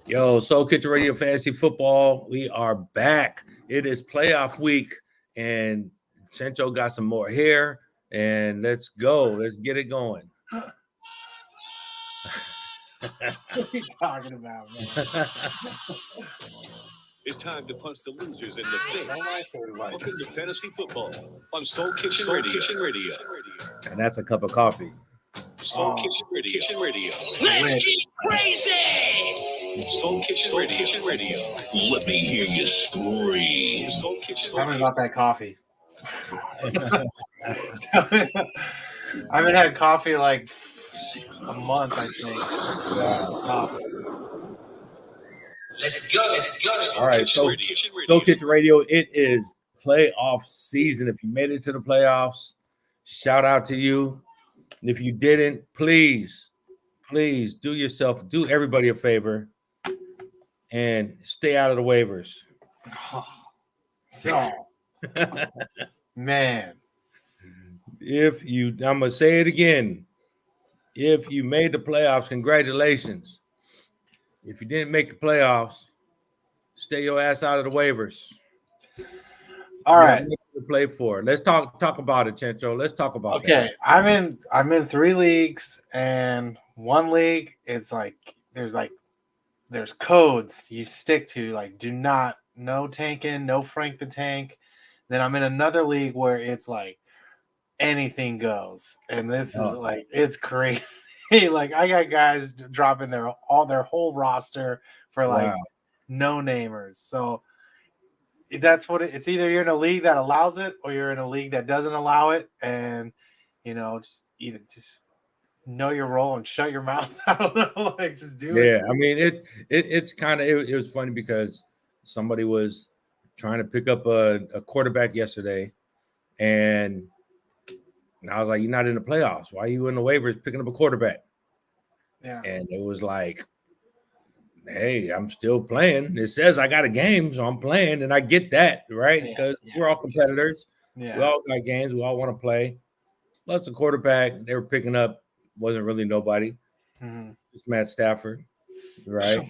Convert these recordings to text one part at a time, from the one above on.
Yo, Soul Kitchen Radio Fantasy Football. We are back. It is playoff week, and Chencho got some more hair. And let's go. Let's get it going. What are you talking about, man? It's time to punch the losers in the face. Welcome Welcome to Fantasy Football on Soul Kitchen Radio. And that's a cup of coffee. Soul Kitchen Radio. Let's get crazy! Soul Kitchen Radio. Let me hear you scream. Soul Kitchen Tell me Radio. about that coffee. I haven't had coffee like a month, I think. Let's go. All right, so Soul Kitchen Radio, it is playoff season. If you made it to the playoffs, shout out to you. And if you didn't, please do everybody a favor and stay out of the waivers. Oh, man. I'm gonna say it again. If you made the playoffs, congratulations. If you didn't make the playoffs, stay your ass out of the waivers. All right. To play for. Let's talk about it, Chencho. Let's talk about that. Okay. I'm in 3 leagues, and 1 league, it's like there's codes you stick to, like no tanking, no Frank the Tank. Then I'm in another league where it's like anything goes. And this is like, it's crazy. Like I got guys dropping their whole roster for like no namers. So that's what it's either you're in a league that allows it or you're in a league that doesn't allow it. And just know your role and shut your mouth. I don't know, like just do it. Yeah, I mean it's kind of it was funny because somebody was trying to pick up a quarterback yesterday, and I was like, "You're not in the playoffs. Why are you in the waivers picking up a quarterback?" Yeah, and it was like, "Hey, I'm still playing. It says I got a game, so I'm playing, and I get that, right? Because we're all competitors. Yeah, we all got games. We all want to play. Plus, the quarterback they were picking up wasn't really nobody. Mm-hmm. It's Matt Stafford, right?"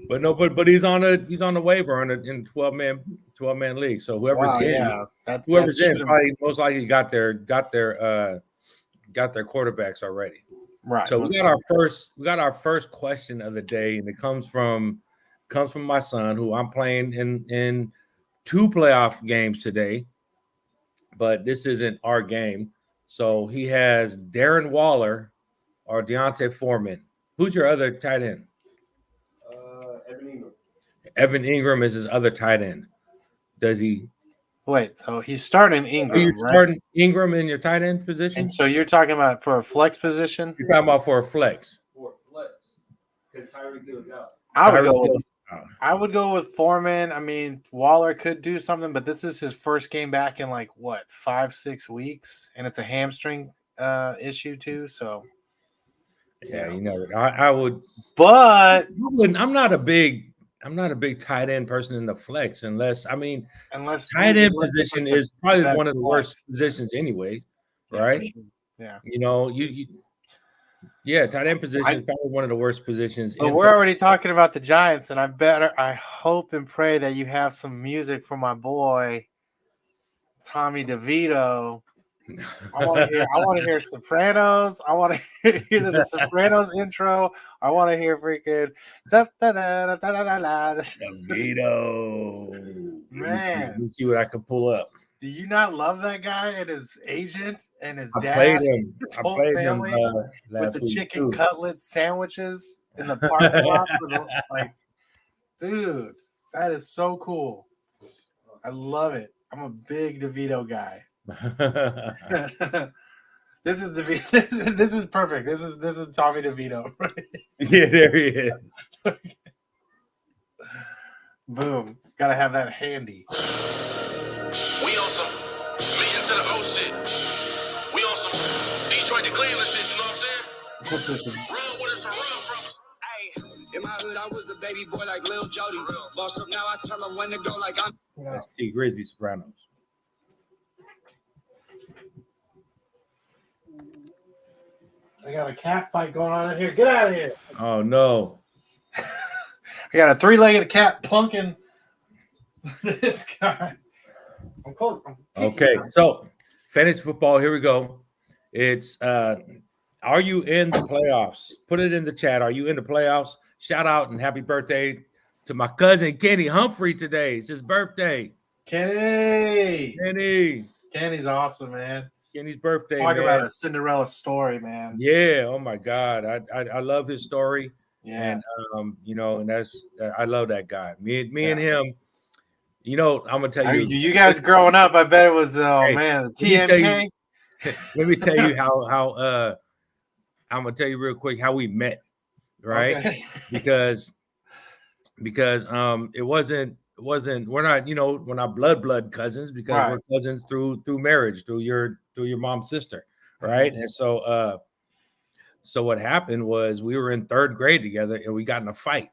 But he's on the waiver in 12-man league. So whoever's in probably most likely got their quarterbacks already. Right. So we got our first question of the day, and it comes from my son, who I'm playing in 2 playoff games today, but this isn't our game. So he has Darren Waller or Deontay Foreman. Who's your other tight end? Evan Ingram. Evan Ingram is his other tight end. Does he? Wait, so he's starting Ingram, Are you starting Ingram in your tight end position? And so you're talking about for a flex position? You're talking about for a flex. For flex. Because Tyreek Hill's out. I would go with Foreman. I mean, Waller could do something, but this is his first game back in 5-6 weeks, and it's a hamstring issue too. So, yeah, I would, but I'm not a big tight end person in the flex unless tight end position is probably one of the worst positions anyway, right? Yeah, tight end position is probably one of the worst positions. But we're already talking about the Giants, and I hope and pray that you have some music for my boy Tommy DeVito. I want to hear Sopranos. I want to hear either the Sopranos intro. I want to hear freaking DeVito. Man, let me see what I can pull up. Do you not love that guy and his agent and his dad? I played him. His whole family with the chicken cutlet sandwiches in the parking lot. Dude, that is so cool. I love it. I'm a big DeVito guy. This is DeVito. This is perfect. This is Tommy DeVito. Right? Yeah, there he is. Boom. Gotta have that handy. We on some mid to the O shit. We on some Detroit to Cleveland shit, you know what I'm saying? What's this? Run with us or run from us. Hey, in my hood, I was the baby boy like Lil Jody. Bossed up now, I tell them when to go like I'm. That's T Grizzly Sopranos. I got a cat fight going on in here. Get out of here. Oh no. I got a 3-legged cat punking this guy. I'm close. Okay, so fantasy football. Here we go. It's are you in the playoffs? Put it in the chat. Are you in the playoffs? Shout out and happy birthday to my cousin Kenny Humphrey today. It's his birthday. Kenny. Kenny's awesome, man. Kenny's birthday. Talk man. about a Cinderella story, man. Yeah. Oh my God. I love his story. Yeah. And and that's I love that guy. Me and him. I'm gonna tell you. You guys growing up, I bet it was the TMK. Let me tell you how I'm gonna tell you real quick how we met, right? Okay. because it wasn't we're not blood cousins because Right. we're cousins through marriage, through your mom's sister, right? And so what happened was we were in third grade together and we got in a fight.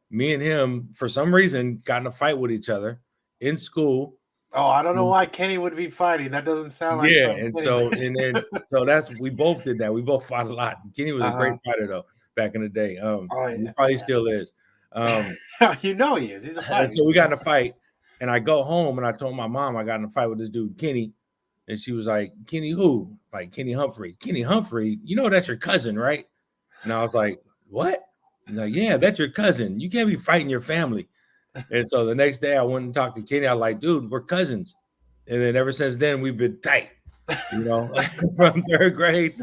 Me and him, for some reason, got in a fight with each other in school. Oh, I don't know why Kenny would be fighting. That doesn't sound like And Kenny so would. that's we both did that. We both fought a lot. Kenny was a great fighter though back in the day. He probably still is. He is. He's a fighter. And so we got in a fight, and I go home and I told my mom I got in a fight with this dude Kenny, and she was like, "Kenny who?" Like Kenny Humphrey. Kenny Humphrey. That's your cousin, right? And I was like, "What?" He's like, "Yeah, that's your cousin. You can't be fighting your family." And so the next day I went and talked to Kenny. I was like, "Dude, we're cousins." And then ever since then we've been tight, from third grade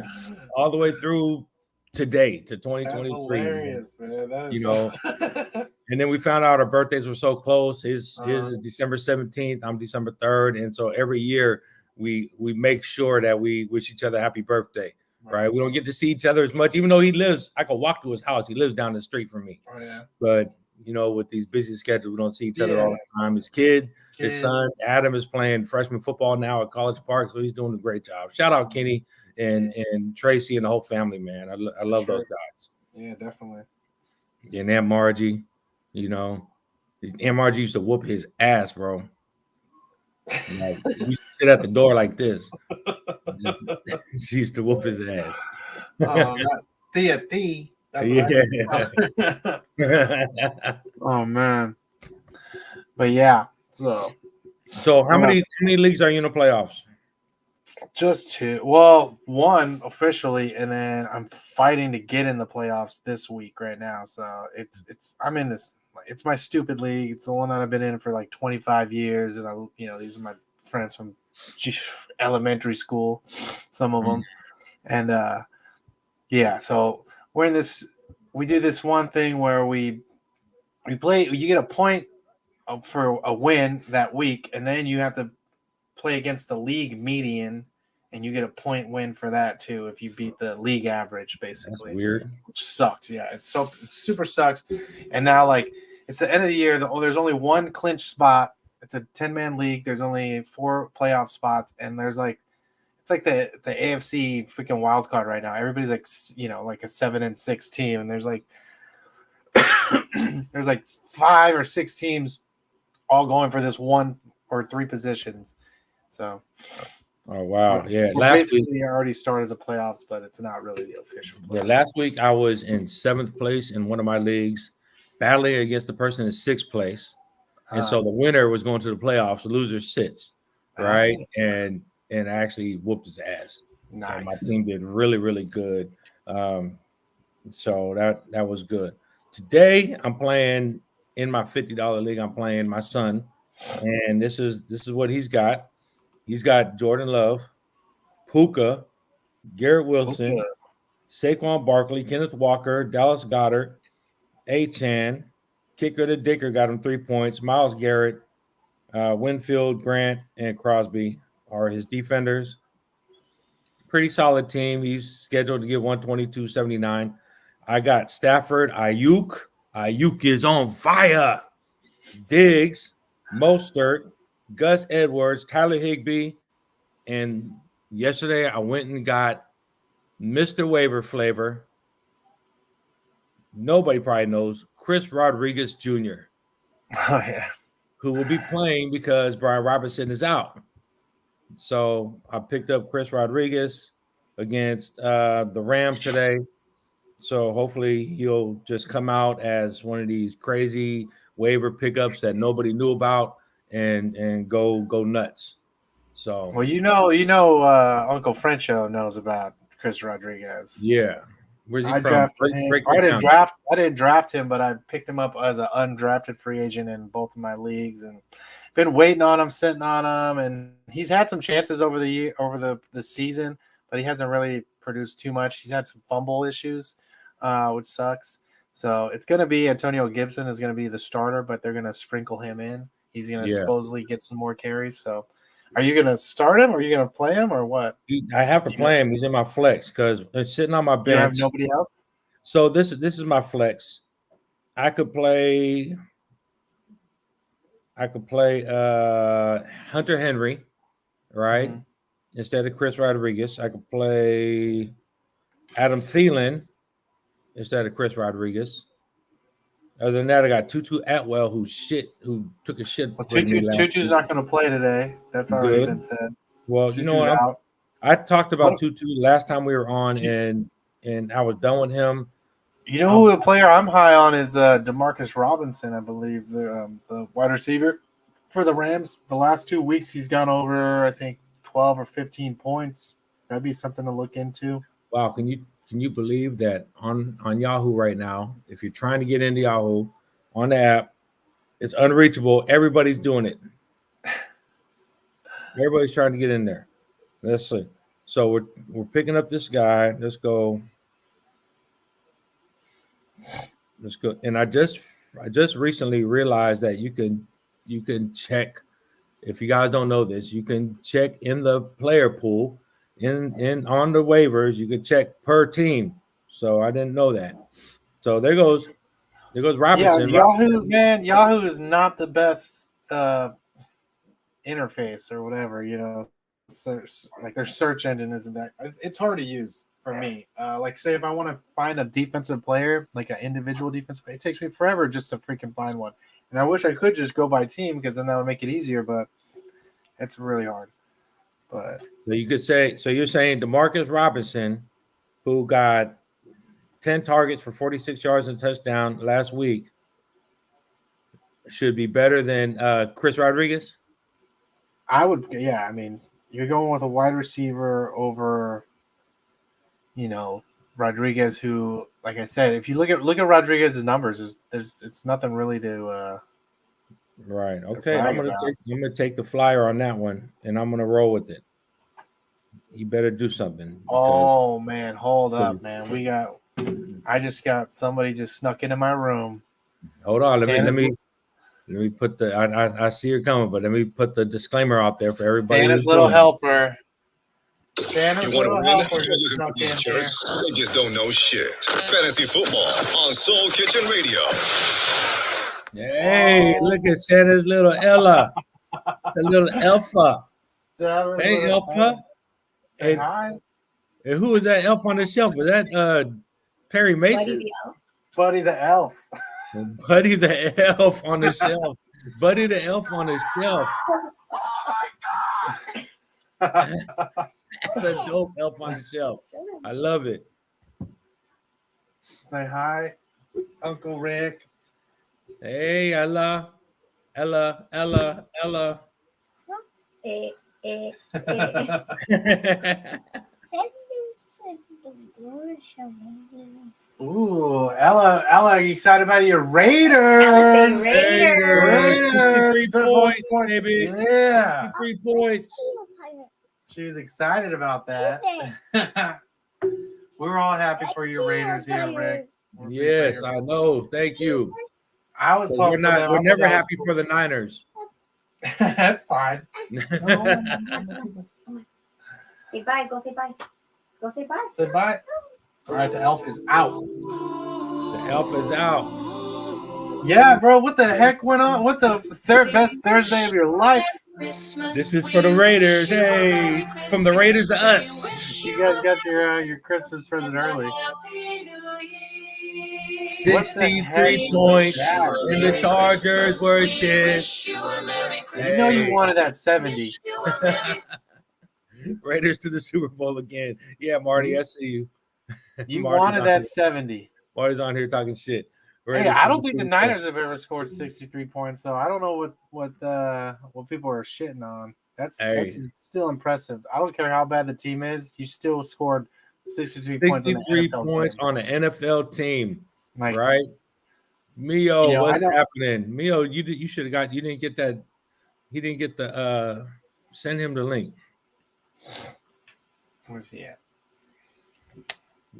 all the way through today to 2023. Hilarious, man. That is and then we found out our birthdays were so close. His is December 17th. I'm December 3rd. And so every year we make sure that we wish each other happy birthday. Right. We don't get to see each other as much, even though I could walk to his house. He lives down the street from me. Oh, yeah. But with these busy schedules, we don't see each other all the time. His son, Adam, is playing freshman football now at College Park, so he's doing a great job. Shout out Kenny and Tracy and the whole family, man. I love those guys. Yeah, definitely. And Aunt Margie, Aunt Margie used to whoop his ass, bro. Like, we used to sit at the door like this. She used to whoop his ass. Thea. Oh man. But yeah. So how many leagues are you in the playoffs? Just two. Well, one officially, and then I'm fighting to get in the playoffs this week right now. So I'm in this. It's my stupid league. It's the one that I've been in for like 25 years, and these are my friends from elementary school, some of them, and so we're in this. We do this one thing where we play. You get a point for a win that week, and then you have to play against the league median, and you get a point win for that too if you beat the league average, basically. That's weird. Which sucks. Yeah, it super sucks. And now, it's the end of the year. There's only one clinch spot. It's a 10-man league. There's only 4 playoff spots, and there's it's like the AFC freaking wild card right now. Everybody's like a 7-6 team, and there's there's 5 or 6 teams all going for this 1 or 3 positions. So, oh wow, yeah. Last week we already started the playoffs, but it's not really the official playoffs. Yeah, last week I was in 7th place in one of my leagues, battling against the person in 6th place, and so the winner was going to the playoffs. The loser sits, right, and actually whooped his ass. Nice. So my team did really, really good. So that was good. Today I'm playing in my $50 league. I'm playing my son, and this is what he's got. He's got Jordan Love, Puka, Garrett Wilson, Saquon Barkley, Kenneth Walker, Dallas Goedert, Achane, kicker to Dicker got him 3 points. Myles Garrett, Winfield, Grant, and Crosby are his defenders. Pretty solid team. He's scheduled to get 122.79. I got Stafford, Ayuk. Ayuk is on fire. Diggs, Mostert, Gus Edwards, Tyler Higbee, and yesterday I went and got Mr. Waiver Flavor. Nobody probably knows Chris Rodriguez Jr. Oh yeah, who will be playing because Brian Robinson is out. So I picked up Chris Rodriguez. against the Rams today. So hopefully he'll just come out as one of these crazy waiver pickups that nobody knew about and go nuts. So Well, Uncle Frencho knows about Chris Rodriguez. yeah. Where's he I from? drafted him. Break I that down. didn't draft him, but I picked him up as an undrafted free agent in both of my leagues, and been waiting on him, sitting on him, and he's had some chances over the season, but he hasn't really produced too much. He's had some fumble issues, which sucks. So it's going to be Antonio Gibson is going to be the starter, but they're going to sprinkle him in. He's going to supposedly get some more carries. So are you going to start him? Or are you going to play him or what? I have to play him. He's in my flex because it's sitting on my bench. You have nobody else? So this is my flex. I could play Hunter Henry, right? Mhm. Instead of Chris Rodriguez. I could play Adam Thielen instead of Chris Rodriguez. Other than that, I got Tutu Atwell, who took a shit. Well, with me last Tutu's week. not going to play today. That's already been said. Well, you know Tutu's what? out. I talked about Tutu last time we were on, and I was done with him. You know who the player I'm high on is Demarcus Robinson, I believe, the wide receiver for the Rams. The last 2 weeks, he's gone over, I think, 12 or 15 points. That'd be something to look into. Wow, can you believe that on Yahoo right now, if you're trying to get into Yahoo on the app, it's unreachable. Everybody's doing it. Everybody's trying to get in there. Let's see. So we're picking up this guy. Let's go. And I just recently realized that you can check. If you guys don't know this, you can check in the player pool in on the waivers. You can check per team. So I didn't know that. So there goes Robinson. Yeah, Yahoo is not the best interface or whatever. Like their search engine isn't that. It's hard to use for me. Like say if I want to find a defensive player, like an individual defensive player, it takes me forever just to freaking find one. And I wish I could just go by team because then that would make it easier, but it's really hard. But so you're saying Demarcus Robinson, who got 10 targets for 46 yards and a touchdown last week, should be better than Chris Rodriguez? I would, yeah. I mean, you're going with a wide receiver over, Rodriguez, who, like I said, if you look at Rodriguez's numbers, it's nothing really to. Right. Okay. I'm gonna take the flyer on that one, and I'm gonna roll with it. You better do something. Oh man, hold up, man. I just got somebody just snuck into my room. Hold on. Let me put the. I see you're coming, but let me put the disclaimer out there for everybody. Santa's little helper. Santa's You want to little win? helper just snuck in there. They just don't know shit. Fantasy football on Soul Kitchen Radio. Hey, look at Santa's little Ella, the little Elfa. Hey, Elfa. Say hi. And who is that elf on the shelf? Is that Perry Mason? Buddy the elf. Buddy the elf on the shelf. Buddy the elf on the shelf. That's a dope elf on the shelf. I love it. Say hi, Uncle Rick. Hey, Ella. Ooh, Ella, are you excited about your Raiders? Raiders. 63 points, baby. Yeah. 63 points. She was excited about that. We're all happy for your Raiders here, Rick. Yes, I know. Thank you. I was pumped for them. We're never happy for the Niners. That's fine. Say bye. Go say bye. Go say bye. Say bye. All right, the elf is out. The elf is out. Yeah, bro. What the heck went on? What the best Thursday of your life? This is for the Raiders. Hey, from the Raiders to us. You guys got your Christmas present early. 63 points, and the Chargers were shit. You know you wanted that 70. Raiders to the Super Bowl again. Yeah, Marty, I see you. You Marty's wanted on that here- 70. Marty's on here talking shit. Hey, Raiders I to don't think the Super Bowl. Niners have ever scored 63 points, so I don't know what people are shitting on. That's still impressive. I don't care how bad the team is, you still scored 63 points on the 63 NFL points team. on the NFL team, Like, right? Mio, You know, I what's don't- happening? Mio, you should have got. You didn't get that. He didn't get the. Send him the link. Where's he at?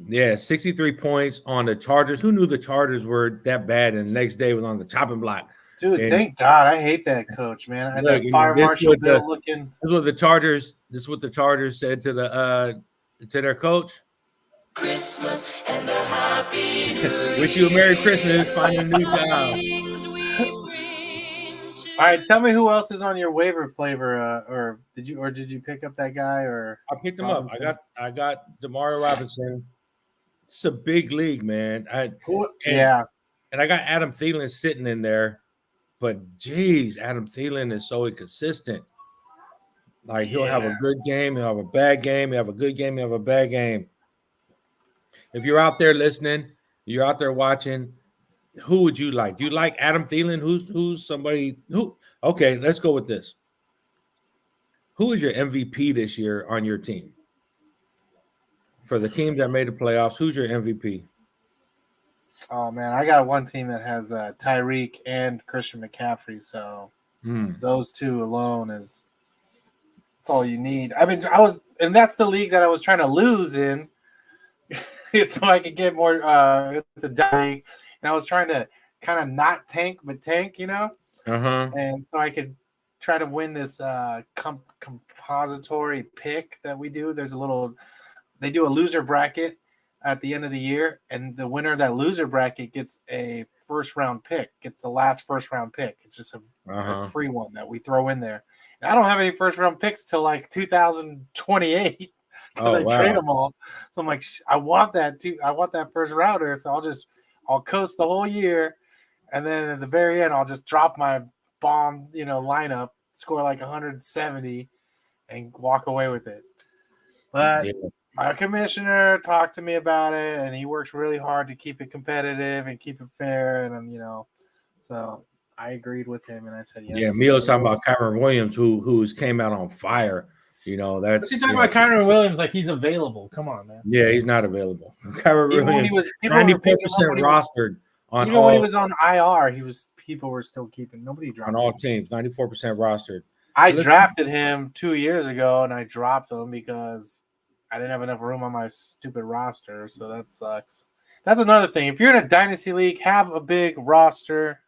Yeah, 63 points on the Chargers. Who knew the Chargers were that bad? And the next day was on the chopping block. Dude, And- thank God. I hate that coach, man. And Look, that you know, fire this marshal what the- bill looking. This is what the Chargers. This is what the Chargers said to the to their coach. Christmas and a happy new Wish you a Merry Christmas. Find a new job. things we bring to All right, tell me who else is on your waiver flavor, or did you pick up that guy, or I picked him up. Robinson. I got Demario Robinson. It's a big league, man. who? And- Yeah, And I got Adam Thielen sitting in there, but geez, Adam Thielen is so inconsistent. Like he'll have a Yeah. good game, he'll have a bad game, he'll have a good game, he'll have a bad game. If you're out there listening, you're out there watching, who would you like? Do you like Adam Thielen? Who's somebody who? Okay, let's go with this. Who is your MVP this year on your team? For the team that made the playoffs, who's your MVP? oh man, I got one team that has Tyreek and Christian McCaffrey, so those two alone is that's all you need. I mean, and that's the league that I was trying to lose in, so I could get more. It's a league, and I was trying to kind of not tank, but tank, Uh-huh. and so I could try to win this compository pick that we do. They do a loser bracket at the end of the year, and the winner of that loser bracket gets a first round pick, gets the last first round pick. It's just a free one that we throw in there. And I don't have any first round picks till like 2028 because Oh, I wow. trade them all. So I'm like, I want that too. I want that first rounder. So I'll coast the whole year, and then at the very end, I'll just drop my bomb, lineup, score like 170, and walk away with it. But Yeah. my commissioner talked to me about it, and he works really hard to keep it competitive and keep it fair. And so I agreed with him, and I said yes. Yeah, Mio's talking about Kyron Williams, who's came out on fire. That's What's he talking about Kyron Williams like he's available? Come on, man. Yeah, he's not available. Kyron Even when Williams, he was people were 94% picking him up when he was- rostered on even when he all was on IR, people were still keeping. Nobody dropped on all him. teams. 94% rostered. I Listen- drafted him 2 years ago, and I dropped him because I didn't have enough room on my stupid roster. So that sucks. That's another thing. If you're in a dynasty league, have a big roster.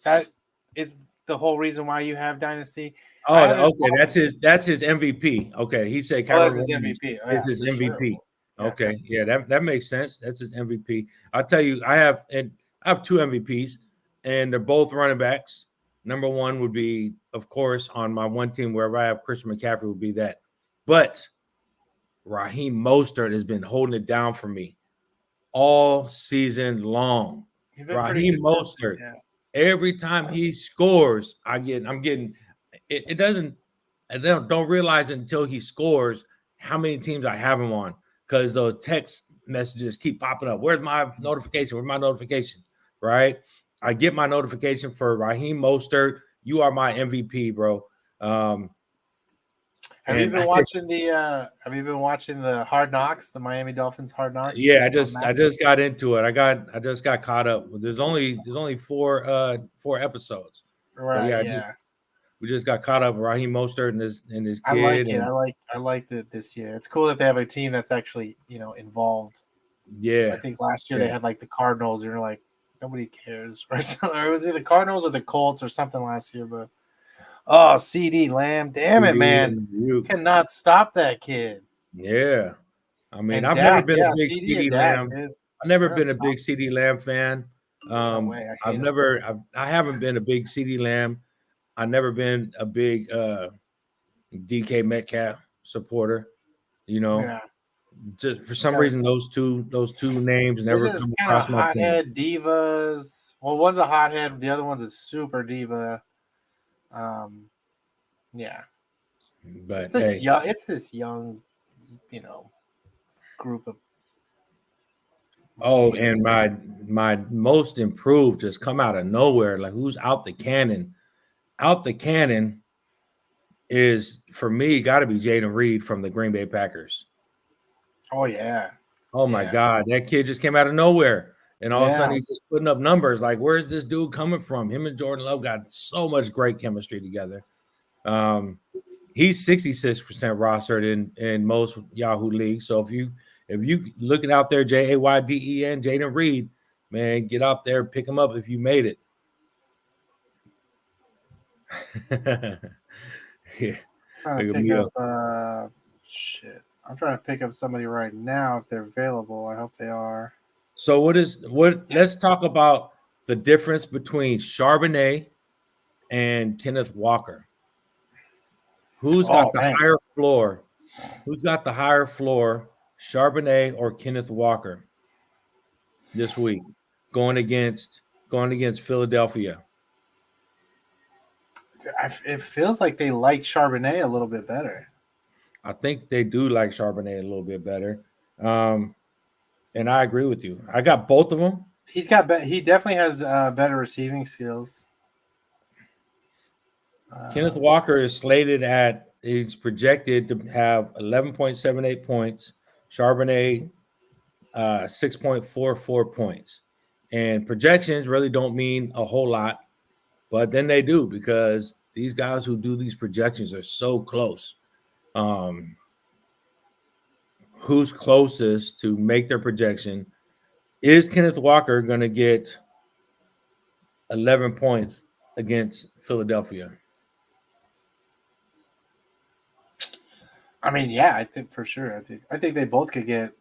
That is the whole reason why you have dynasty. Oh, I haven't- okay. That's his MVP. Okay, he said Oh, that's Kyron his Williams MVP. Oh, is yeah, his for sure. MVP. Yeah. Okay, yeah, that makes sense. That's his MVP. I'll tell you, I have two MVPs, and they're both running backs. Number one would be, of course, on my one team wherever I have Christian McCaffrey would be that. But Raheem Mostert has been holding it down for me all season long. You've been pretty Raheem consistent, Mostert. yeah. Every time he scores, I'm getting it doesn't I don't realize until he scores how many teams I have him on, because those text messages keep popping up. Where's my notification? Where's my notification? Right? I get my notification for Raheem Mostert. You are my MVP, bro. Have you and been I- watching the Hard Knocks, the Miami Dolphins Hard Knocks? Yeah, I On just Max? got into it. I just got caught up. There's only four episodes. right. yeah, Yeah, We just got caught up with Raheem Mostert and his kid. I like it. and- I liked it this year. It's cool that they have a team that's actually involved. I yeah. think last year they Yeah. had like the Cardinals, and you're like nobody cares, or something. Or was it the Cardinals or the Colts or something last year? But CD Lamb, damn it, man, You- cannot stop that kid. Yeah. I mean, And I've Dak, never been yeah, a big CD CD and Dak, Lamb. dude. I've never They're been a unstoppable. big CD Lamb fan. No way, I hate him. I haven't been a big CD Lamb. I've never been a big DK Metcalf supporter. Yeah. Just for some Yeah. reason, those two names They're never just come kind of across my team. hothead divas. Well, one's a hothead, the other one's a super diva. Yeah. But It's this young, you know, group of. oh, and receivers. my most improved just come out of nowhere. Like who's out the cannon? Out the cannon is for me got to be Jaden Reed from the Green Bay Packers. Oh yeah. Oh my Yeah. God, that kid just came out of nowhere, and all of a sudden Yeah. he's just putting up numbers. Like, where's this dude coming from? Him and Jordan Love got so much great chemistry together. He's 66% rostered in most Yahoo leagues. So if you looking out there, Jayden, Jaden Reed, man, get out there, pick him up if you made it. Yeah. Trying to Look at pick me up shit. I'm trying to pick up somebody right now if they're available. I hope they are. So let's talk about the difference between Charbonnet and Kenneth Walker. Who's got the higher floor? Who's got the higher floor, Charbonnet or Kenneth Walker this week going against Philadelphia? It feels like they like Charbonnet a little bit better. I think they do like Charbonnet a little bit better. And I agree with you. I got both of them. He definitely has better receiving skills. Kenneth Walker is he's projected to have 11.78 points. Charbonnet 6.44 points. And projections really don't mean a whole lot, but then they do because these guys who do these projections are so close. Who's closest to make their projection? Is Kenneth Walker going to get 11 points against Philadelphia? I mean, yeah, I think for sure. I think they both could get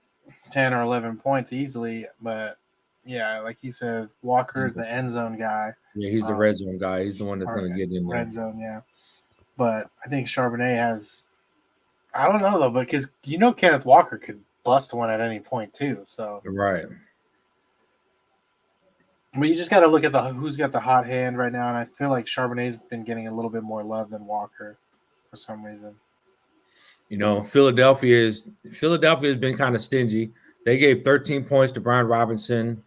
10 or 11 points easily, but yeah, like you said, Walker's the end zone guy. Yeah, he's the red zone guy. He's the one that's going to get in there. Red zone, yeah. But I think Charbonnet has. I don't know though, because Kenneth Walker could bust one at any point too. So right. But you just got to look at who's got the hot hand right now, and I feel like Charbonnet's been getting a little bit more love than Walker for some reason. Philadelphia has been kind of stingy. They gave 13 points to Brian Robinson.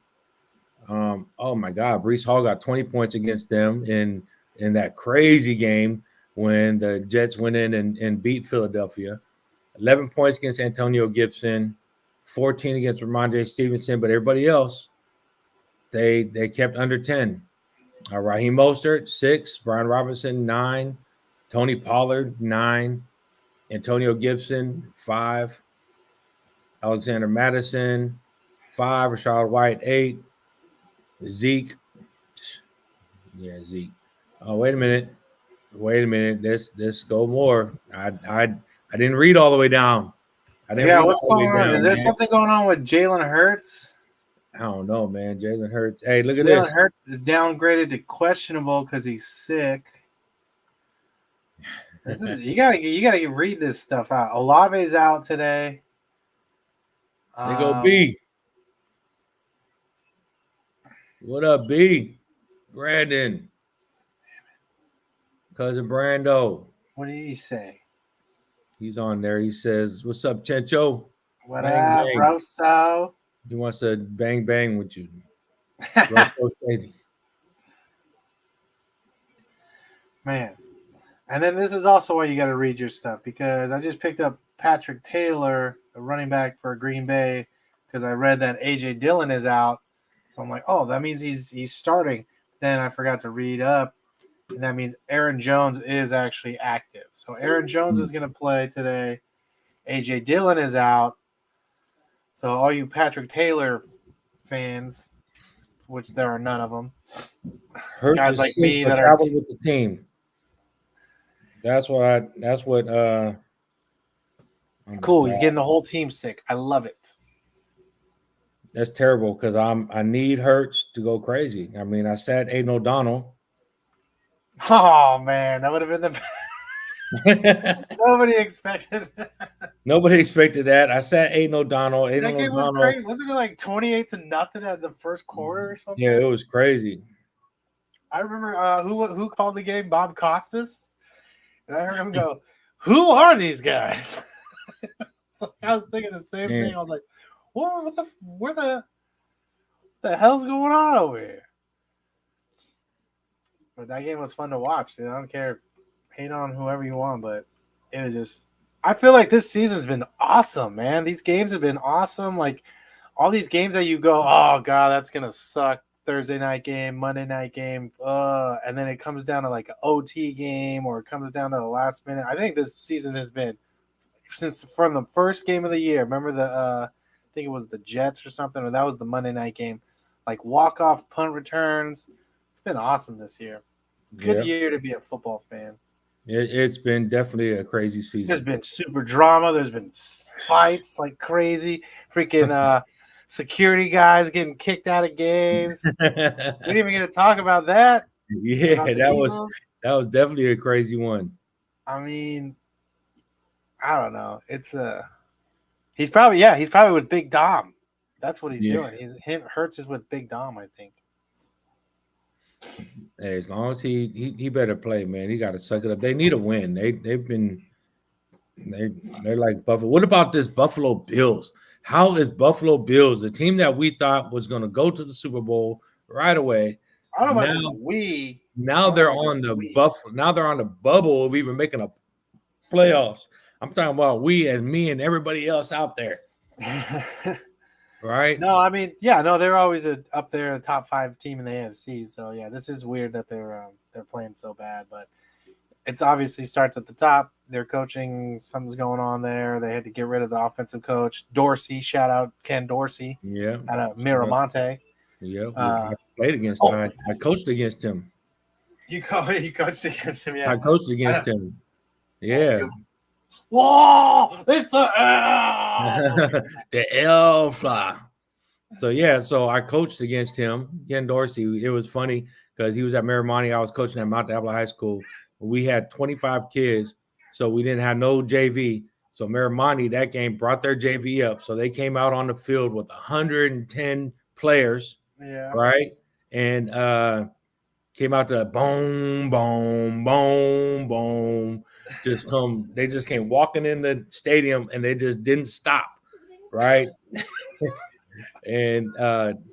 Oh my God, Breece Hall got 20 points against them in that crazy game when the Jets went in and beat Philadelphia. 11 points against Antonio Gibson, 14 against Ramondre Stevenson, but everybody else, they kept under 10. Raheem Mostert, 6, Brian Robinson, 9, Tony Pollard, 9, Antonio Gibson, 5, Alexander Madison, 5, Rachaad White, 8, Zeke. Yeah, Zeke. Oh, wait a minute. Let's go more. I didn't read all the way down. What's going on? Is there something going on with Jalen Hurts? I don't know, man. Jalen Hurts. Hey, look at Jalen this. Hurts is downgraded to questionable because he's sick. You gotta read this stuff out. Olave's out today. They go B. What up, B? Brandon. Cousin Brando. What did he say? He's on there. He says, "What's up, Chencho? What Bang, up, bang." Rosso? He wants to bang with you." Man. And then this is also why you got to read your stuff, because I just picked up Patrick Taylor, a running back for Green Bay, because I read that A.J. Dillon is out. So I'm like, oh, that means he's starting. Then I forgot to read up, and that means Aaron Jones is actually active. So Aaron Jones is going to play today. A.J. Dillon is out. So all you Patrick Taylor fans, which there are none of them, guys like me that are with the team. That's what. Cool. He's getting the whole team sick. I love it. That's terrible because I need Hurts to go crazy. I mean, I sat Aiden O'Donnell. Oh man, that would have been the nobody expected that. Nobody expected that. I sat Aiden O'Donnell. That game was great. Wasn't it like 28-0 at the first quarter or something? Yeah, it was crazy. I remember who called the game? Bob Costas. And I heard him go, who are these guys? So I was thinking the same Yeah. thing. I was like, where the hell's going on over here? But that game was fun to watch. I don't care. Hate on whoever you want, but it was just. I feel like this season's been awesome, man. These games have been awesome. Like all these games that you go, oh god, that's gonna suck. Thursday night game, Monday night game, and then it comes down to like an OT game, or it comes down to the last minute. I think this season has been since from the first game of the year. Remember I think it was the Jets or something, or that was the Monday night game. Like walk-off punt returns. It's been awesome this year. Good Yeah. year to be a football fan. It's been definitely a crazy There's season. been super drama. There's been fights like crazy. Freaking security guys getting kicked out of games. We didn't even get to talk about that. Yeah, About the that was Eagles. definitely a crazy one. I mean, I don't know. It's he's probably with Big Dom. That's what he's Yeah. doing. Hurts is with Big Dom, I think. Hey, as long as he better play, man. He got to suck it up. They need a win. They're like Buffalo. What about this Buffalo Bills? How is Buffalo Bills, the team that we thought was going to go to the Super Bowl right away? I don't know about Now- this we. Now they're Oh, on that's the weak. Buffalo. Now they're on the bubble of even making a playoffs. I'm talking about we and me and everybody else out there, right? No, I mean, yeah, no, they're always up there, a top 5 team in the AFC. So yeah, this is weird that they're playing so bad, but it's obviously starts at the top. Their coaching, something's going on there. They had to get rid of the offensive coach, Dorsey. Shout out Ken Dorsey Yeah, out of Miramonte. yeah. Uh, I played against oh. him. I coached against him. You coached against him, yeah. I coached against him. Yeah. Whoa! It's the L. The L fly. So yeah, so I coached against him, Ken Dorsey. It was funny because he was at Miramonte. I was coaching at Mount Diablo High School. We had 25 kids, so we didn't have no JV. So Miramonte that game brought their JV up, so they came out on the field with 110 players, Yeah. right? And came out to boom, boom, boom, boom. They just came walking in the stadium and they just didn't stop, right? And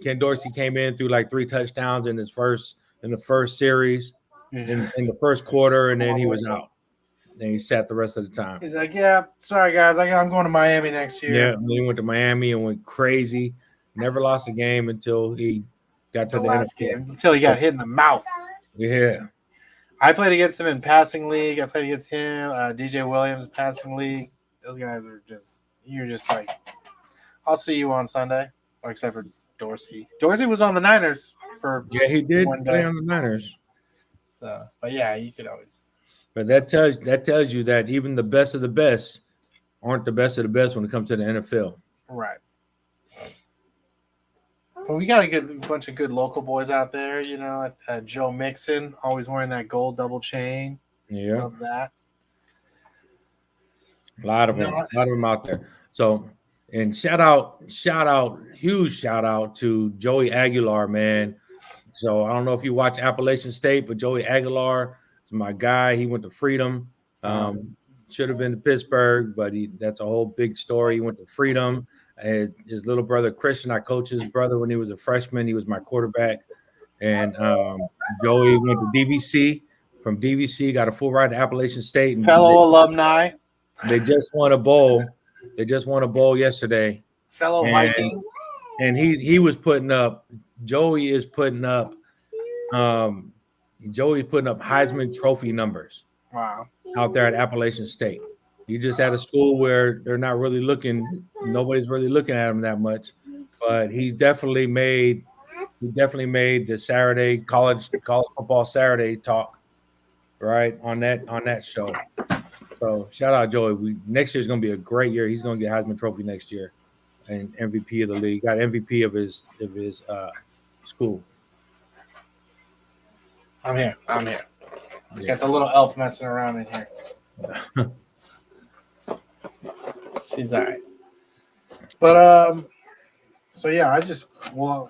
Ken Dorsey came in through like 3 touchdowns in the first series in the first quarter, and then he was out. And he sat the rest of the time. He's like, yeah, sorry guys, I'm going to Miami next year. Yeah, and then he went to Miami and went crazy. Never lost a game until he got to The the last NFL. game until he got hit in the mouth. Yeah. I played against him in passing league. I played against him, DJ Williams passing league. Those guys are you're just like, I'll see you on Sunday, except for Dorsey. Dorsey was on the Niners for Yeah, he did One play day. on the Niners. so, but yeah, you could always. But that tells you that even the best of the best aren't the best of the best when it comes to the NFL. Right. But we got a bunch of good local boys out there, you know. Joe Mixon, always wearing that gold double chain. Yeah. Love that. A lot of them out there. So, and shout out, huge shout out to Joey Aguilar, man. So I don't know if you watch Appalachian State, but Joey Aguilar is my guy. He went to Freedom. Should have been to Pittsburgh, but that's a whole big story. He went to Freedom. His little brother Christian, I coached his brother when he was a freshman. He was my quarterback. And Joey went to DVC. From DVC, got a full ride to Appalachian State. And Fellow alumni, they just won a bowl. They just won a bowl yesterday. fellow And- Viking. And he was putting up, Joey is putting up Heisman Trophy numbers Wow. out there at Appalachian State. He just at a school where they're not really looking, nobody's really looking at him that much. But he definitely made the Saturday college football Saturday talk, right, on that show. So shout out Joey. Next year is gonna be a great year. He's gonna get Heisman Trophy next year and MVP of the league. Got MVP of his school. I'm here. Yeah. Got the little elf messing around in here. She's all right. But so yeah, Just throw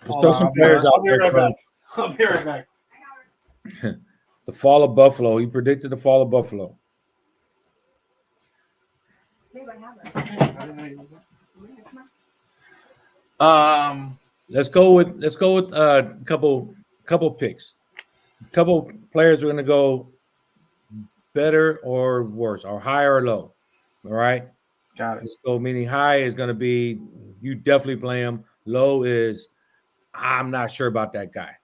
some players out there. Bro. I'll be right back. The fall of Buffalo. He predicted the fall of Buffalo. Leave I have it. Okay, I didn't know you did Come on. that. Let's go with a couple picks. Couple players we're gonna go better or worse, or high or low. All right. Got it. Let's go. Meaning high is gonna be you definitely play him. Low is I'm not sure about that guy.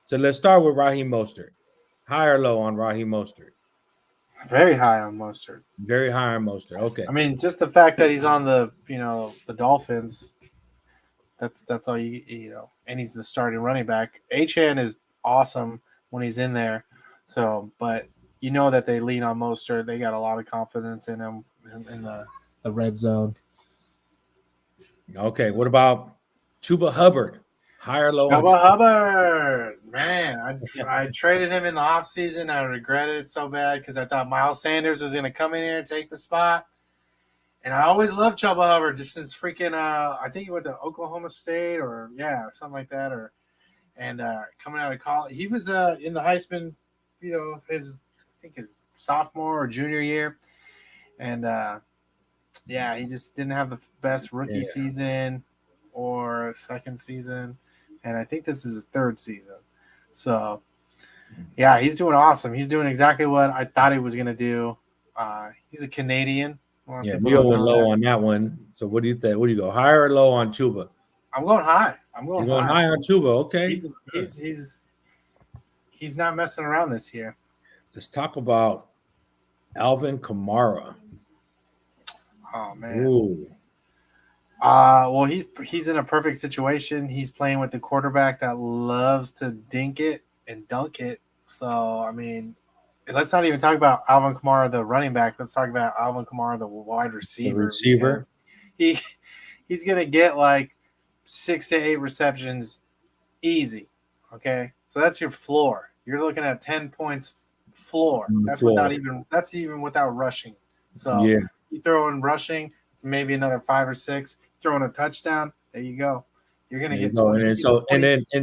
So let's start with Raheem Mostert. High or low on Raheem Mostert? Very high on Mostert. Very high on Mostert. Okay. I mean, just the fact that he's on the Dolphins. That's all you know, and he's the starting running back. Achane is awesome when he's in there. So, but you know that they lean on Mostert. They got a lot of confidence in him in the red zone. Okay. What about Chuba Hubbard? High or low? on Chuba Hubbard, man, I traded him in the offseason. I regretted it so bad because I thought Miles Sanders was going to come in here and take the spot. And I always loved Chuba Hubbard just since freaking I think he went to Oklahoma State or something like that, and coming out of college. He was in the Heisman, his sophomore or junior year. And he just didn't have the best rookie season or second season. And I think this is his third season. So yeah, he's doing awesome. He's doing exactly what I thought he was gonna do. He's a Canadian. Yeah, we went low on that one. So what do you think? What do you go, higher or low on Chuba? I'm going high. You're going high on Chuba. Okay. He's not messing around this year. Let's talk about Alvin Kamara. Oh man. Ooh. Well, he's in a perfect situation. He's playing with the quarterback that loves to dink it and dunk it. So I mean, let's not even talk about Alvin Kamara, the running back. Let's talk about Alvin Kamara, the wide receiver. The receiver. He's gonna get like 6 to 8 receptions easy. Okay, so that's your floor. You're looking at 10 points floor. That's even without rushing. So yeah, you throw in rushing, it's maybe another 5 or 6. Throw in a touchdown. There you go. You're gonna get 20.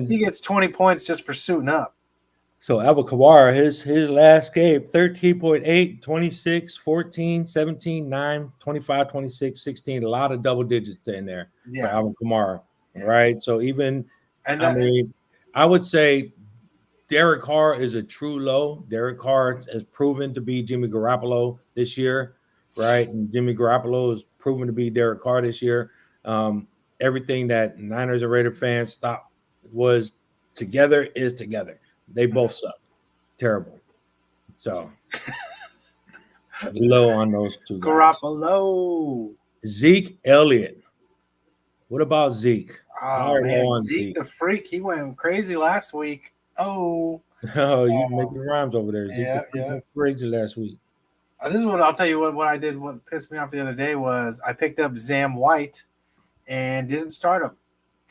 He gets 20 points just for suiting up. So Alvin Kamara, his last game, 13.8, 26, 14, 17, 9, 25, 26, 16, a lot of double digits in there for Alvin Kamara, right? So even, I would say Derek Carr is a true low. Derek Carr has proven to be Jimmy Garoppolo this year, right? And Jimmy Garoppolo has proven to be Derek Carr this year. Everything that Niners and Raider fans thought was together is together. They both suck. Terrible. So low on those two guys. Garoppolo. Zeke Elliott. What about Zeke? Oh, man. Zeke the freak. He went crazy last week. Oh, you making rhymes over there. Zeke went crazy last week. This is what I'll tell you what I did. What pissed me off the other day was I picked up Zam White and didn't start him.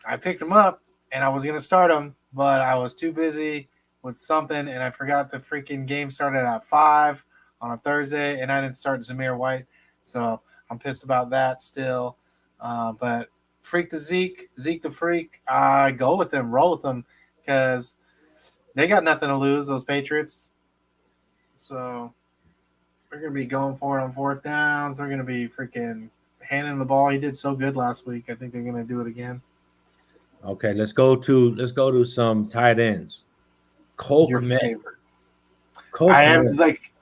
I picked him up and I was going to start him, but I was too busy with something, and I forgot the freaking game started at 5 on a Thursday, and I didn't start Zamir White, so I'm pissed about that still. But freak the Zeke the freak. Go with him, roll with him, because they got nothing to lose, those Patriots. So they're going to be going for it on 4th downs. They're going to be freaking handing him the ball. He did so good last week. I think they're going to do it again. Okay, let's go to some tight ends. Cole Kmet.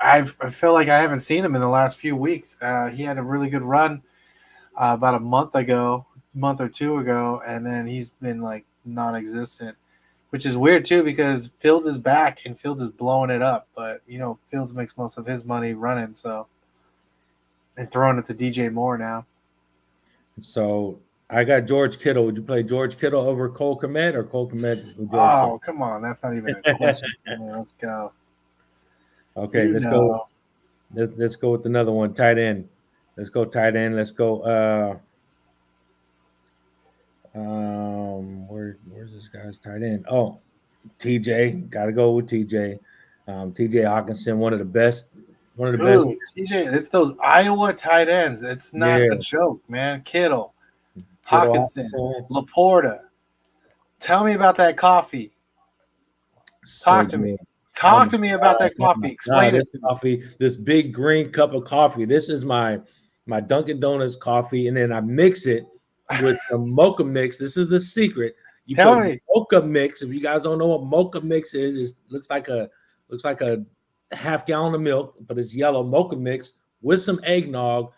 I feel like I haven't seen him in the last few weeks. He had a really good run about a month or two ago, and then he's been like non-existent, which is weird too because Fields is back and Fields is blowing it up. But Fields makes most of his money running, and throwing it to DJ Moore now. So I got George Kittle. Would you play George Kittle over Cole Kmet or Cole Kmet? Oh, come on. That's not even a question. Let's go. Okay, let's go. Let's go with another one. Tight end. Let's go tight end. Let's go. Where's this guy's tight end? Oh, TJ. Got to go with TJ. TJ Hawkinson, one of the best. TJ, it's those Iowa tight ends. It's not a joke, man. Kittle. Hawkinson, Laporta. Tell me about that coffee. Talk to me. Talk to me about that coffee. Explain it. This big green cup of coffee. This is my my Dunkin' Donuts coffee, and then I mix it with some mocha mix. This is the secret. You Tell put me. mocha mix. If you guys don't know what mocha mix is, it looks like a half gallon of milk, but it's yellow mocha mix with some eggnog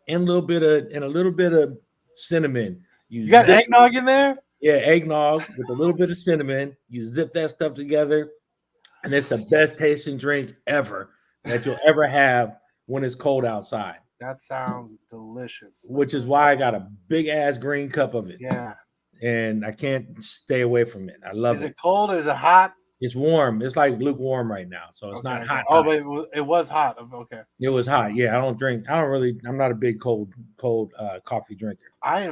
and a little bit of cinnamon. You got eggnog in there? Yeah, eggnog with a little bit of cinnamon. You zip that stuff together, and it's the best tasting drink ever that you'll ever have when it's cold outside. That sounds delicious. Which is why I got a big ass green cup of it. Yeah. And I can't stay away from it. I love Is it. it cold or is it hot? It's warm. It's like lukewarm right now, so it's not hot. Oh, hot. but it was hot. Okay. It was hot. Yeah, I'm not a big cold coffee drinker. I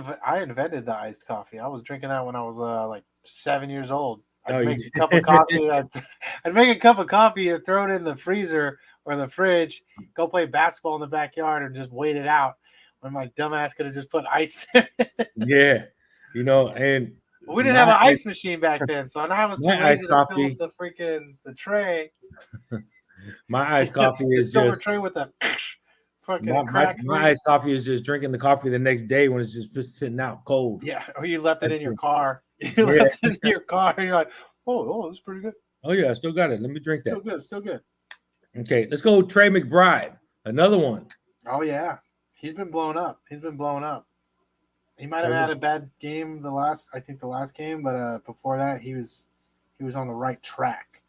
invented the iced coffee. I was drinking that when I was like 7 years old. Oh, I'd you make a did? cup of coffee. I'd make a cup of coffee and throw it in the freezer or the fridge. Go play basketball in the backyard and just wait it out. When my dumbass could have just put ice in it. Yeah, and We didn't have an ice machine back then, so I was too my iced lazy to fill coffee- up the tray. my iced coffee The is silver just tray with the fucking my crack. iced coffee is just drinking the coffee the next day when it's just sitting out cold. Yeah, or you left it That's in your it. car. You left it in your car, and you're like, oh, that's pretty good. Oh yeah, I still got it. Let me drink Still that. good, still good. Okay, let's go. Trey McBride, another one. Oh yeah, he's been blown up. He might have had a bad game the last game, but before that he was on the right track.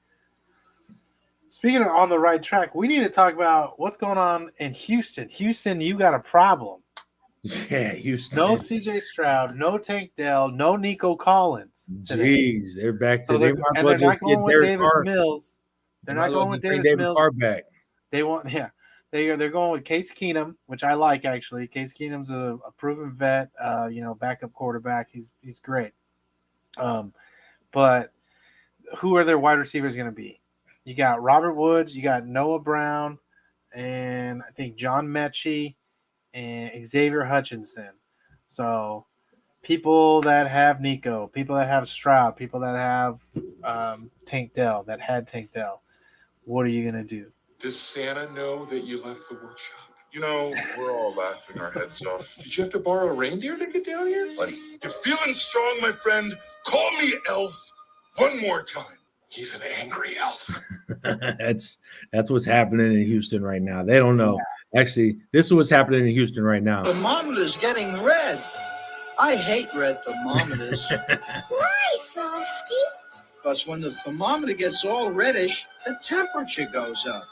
Speaking of on the right track, we need to talk about what's going on in Houston. Houston, you got a problem. Yeah, Houston. No CJ Stroud, no Tank Dell, no Nico Collins today. Jeez, they're back to So they they're not going with Davis Mills. They're not going with Davis Mills. Back. They want, they're going with Case Keenum, which I like actually. Case Keenum's a proven vet, backup quarterback. He's great. But who are their wide receivers going to be? You got Robert Woods, you got Noah Brown, and I think John Mechie and Xavier Hutchinson. So people that have Nico, people that have Stroud, people that have Tank Dell, that had Tank Dell. What are you going to do? Does Santa know that you left the workshop? You know, we're all laughing our heads off. Did you have to borrow a reindeer to get down here? Buddy, you're feeling strong, my friend. Call me Elf one more time. He's an angry elf. That's what's happening in Houston right now. They don't know. Actually, this is what's happening in Houston right now. Thermometer's getting red. I hate red thermometers. Why, Frosty? Because when the thermometer gets all reddish, the temperature goes up.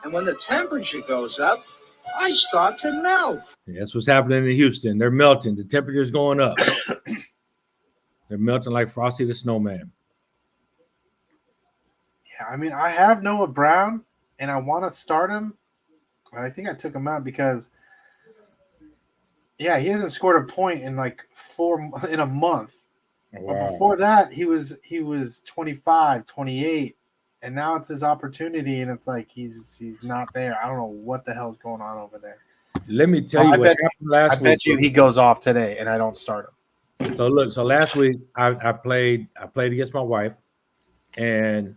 And when the temperature goes up, I start to melt. That's what's happening in Houston. They're melting. The temperature's going up. They're melting like Frosty the Snowman. Yeah, I mean, I have Noah Brown, and I want to start him. But I think I took him out because, he hasn't scored a point in like in a month. Wow. But before that, he was 25, 28, and now it's his opportunity, and it's like he's not there. I don't know what the hell's going on over there. Let me tell you what happened last week. I bet you he goes off today, and I don't start him. So look, last week I played against my wife, and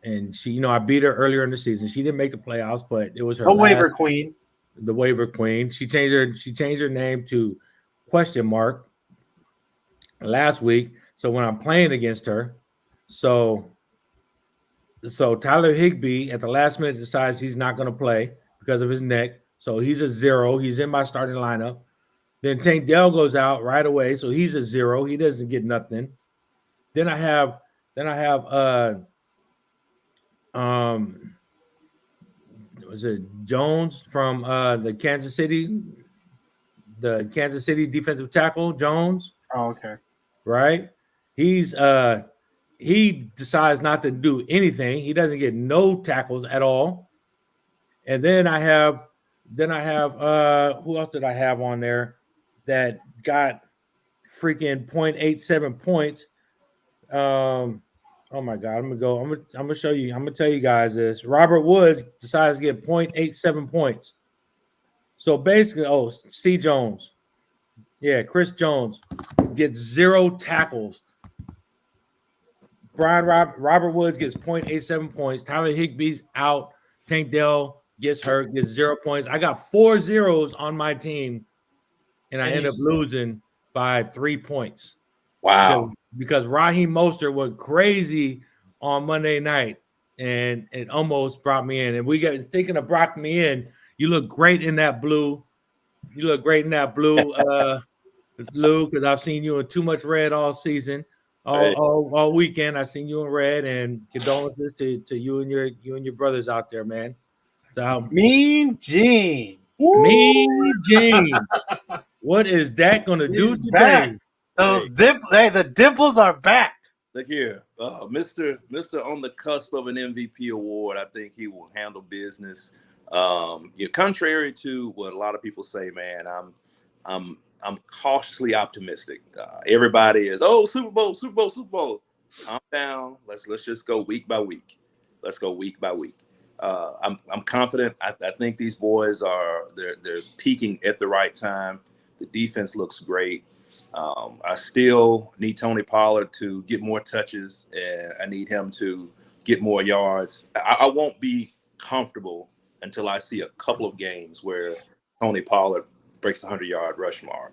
and she, I beat her earlier in the season. She didn't make the playoffs, but it was her waiver queen. The waiver queen. She changed her name to question mark last week. So when I'm playing against her, so Tyler Higbee at the last minute decides he's not going to play because of his neck. So he's a 0. He's in my starting lineup. Then Tank Dell goes out right away, so he's a 0. He doesn't get nothing. Then I have was it Jones from the Kansas City defensive tackle, Jones? Oh, okay. Right? He decides not to do anything. He doesn't get no tackles at all. And then I have who else did I have on there that got freaking 0.87 points? Oh my God, I'm gonna show you. I'm gonna tell you guys this. Robert Woods decides to get 0.87 points. So basically, C. Jones. Yeah, Chris Jones gets 0 tackles. Robert Woods gets 0.87 points. Tyler Higbee's out. Tank Dell gets hurt, gets 0 points. I got 4 zeros on my team, and I And end up losing by 3 points. Wow. Because Raheem Mostert was crazy on Monday night, and it almost brought me in. And we got thinking of brought me in. You look great in that blue. You look great in that blue, Lou, because I've seen you in too much red all season, all weekend. I've seen you in red, and condolences to you and your brothers out there, man. So Mean Gene. Mean Gene. What is that going to do He's back. today? The dimples are back. Look here, Mr. on the cusp of an MVP award. I think he will handle business. Contrary to what a lot of people say, man, I'm cautiously optimistic. Everybody is, Super Bowl, Super Bowl, Super Bowl. Calm down. Let's just go week by week. Let's go week by week. I'm confident. I think these boys they're peaking at the right time. The defense looks great. I still need Tony Pollard to get more touches, and I need him to get more yards. I won't be comfortable until I see a couple of games where Tony Pollard breaks the 100-yard rush mark.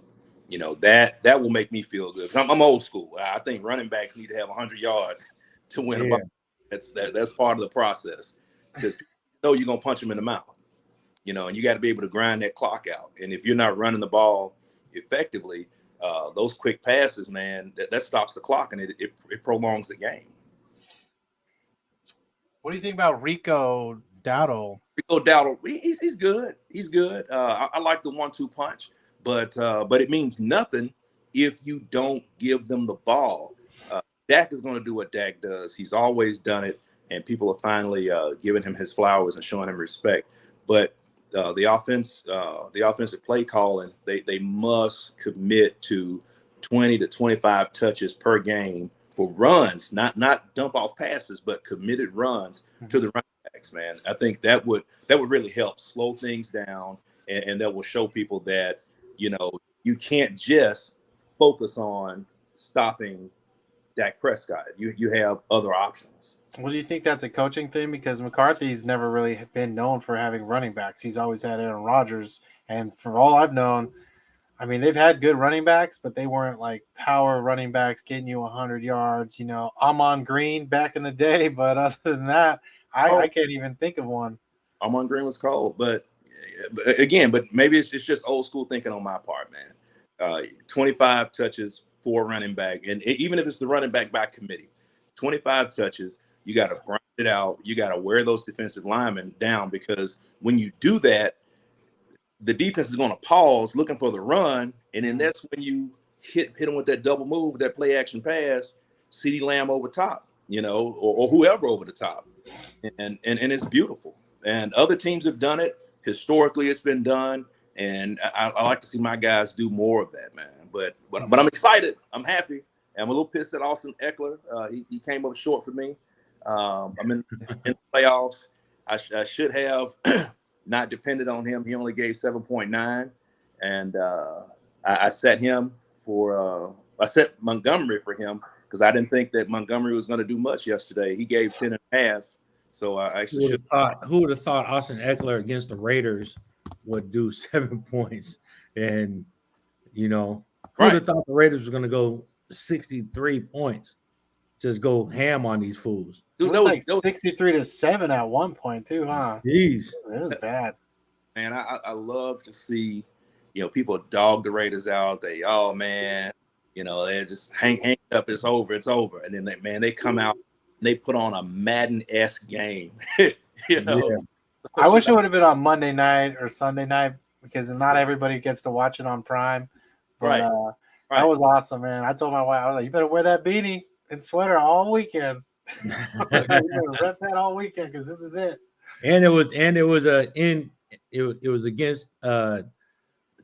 That will make me feel good. I'm old school. I think running backs need to have 100 yards to win a ball. That's part of the process, because you know you're gonna punch them in the mouth. And you got to be able to grind that clock out. And if you're not running the ball effectively, those quick passes, man, that stops the clock, and it prolongs the game. What do you think about Rico Dowdle? Rico Dowdle, he's good. He's good. I like the 1-2 punch, but it means nothing if you don't give them the ball. Dak is going to do what Dak does. He's always done it, and people are finally giving him his flowers and showing him respect. But the offensive play calling, they must commit to 20 to 25 touches per game for runs, not dump off passes, but committed runs to the running backs, man. I think that would really help slow things down, and that will show people that, you can't just focus on stopping Dak Prescott. You have other options. Well, do you think that's a coaching thing? Because McCarthy's never really been known for having running backs. He's always had Aaron Rodgers. And for all I've known, I mean, they've had good running backs, but they weren't like power running backs getting you 100 yards. Amon Green back in the day. But other than that, I can't even think of one. Amon Green was cold. But maybe it's just old school thinking on my part, man. 25 touches for running back. And even if it's the running back by committee, 25 touches. You got to grind it out. You got to wear those defensive linemen down, because when you do that, the defense is going to pause looking for the run, and then that's when you hit them with that double move, that play action pass, CeeDee Lamb over top, or whoever over the top, and it's beautiful. And other teams have done it. Historically, it's been done, and I like to see my guys do more of that, man. But I'm excited. I'm happy. I'm a little pissed at Austin Eckler. He came up short for me. I'm in the playoffs. I should have not depended on him. He only gave 7.9, and I set him for I set Montgomery for him because I didn't think that Montgomery was going to do much yesterday. He gave 10.5, so I actually should. Who would have thought Austin Eckler against the Raiders would do 7 points? And who would have thought the Raiders were going to go 63 points? Just go ham on these fools. Dude, that was 63-7 at one point too, huh? Jeez, it was bad. Man, I love to see, people dog the Raiders out. They, they just hang up. It's over. And then they come out and they put on a Madden-esque game. Yeah. I wish it would have been on Monday night or Sunday night, because not everybody gets to watch it on Prime. But, right. That was awesome, man. I told my wife, I was like, you better wear that beanie and sweater all weekend. You better rep that all weekend, because this is it. And it was against a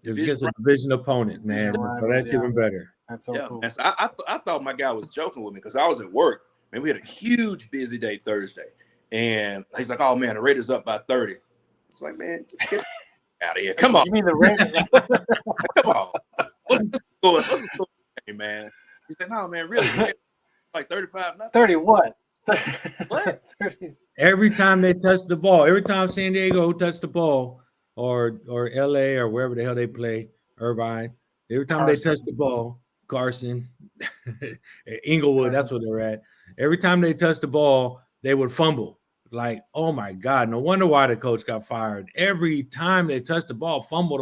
division opponent, man. So that's even better. That's so cool. I thought my guy was joking with me because I was at work. Man, we had a huge busy day Thursday, and he's like, "Oh man, the Raiders up by 30." It's like, man, get out of here! Come on, you mean the Raiders? Come on, what's the score, man? He said, "No, man, really, like 35, nothing." 30 what? What? 30s. Every time they touch the ball, every time San Diego touched the ball, or LA or wherever the hell they play, Irvine, every time they touch the ball, Carson, Inglewood, that's where they're at. Every time they touch the ball, they would fumble. Like, oh my God, no wonder why the coach got fired. Every time they touch the ball, fumble.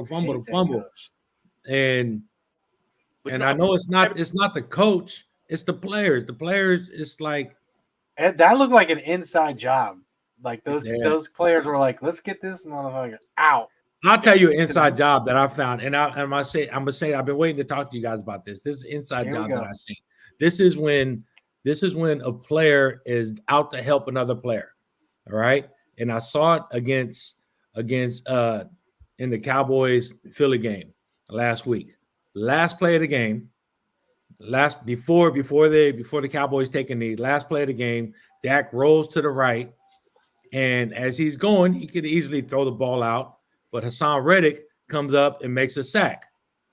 And But I know it's not the coach, it's the players. The players, it's like that looked like an inside job. Like those Yeah. those players were like, let's get this motherfucker out. I'll tell you an inside job that I found, and I'm gonna say I've been waiting to talk to you guys about this. This is an inside Here we job go. that I seen. This is when a player is out to help another player. All right. And I saw it against in the Cowboys Philly game last week. Last play of the game, before the Cowboys take a knee, last play of the game, Dak rolls to the right. And as he's going, he could easily throw the ball out. But Hassan Reddick comes up and makes a sack,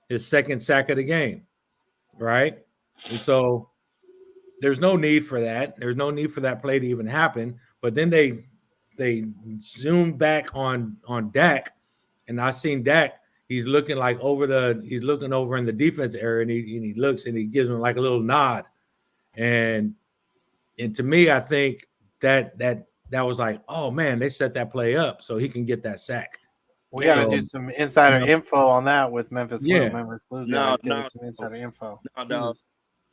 his second sack of the game. Right. And so there's no need for that. There's no need for that play to even happen. But then they zoom back on Dak, and I seen Dak. He's looking over in the defense area, and he looks and he gives him like a little nod. And to me, I think that was like, oh man, they set that play up so he can get that sack. We got to So, do some insider info on that with Memphis. Yeah. Memphis Blues. No, Give no. us some insider info. No.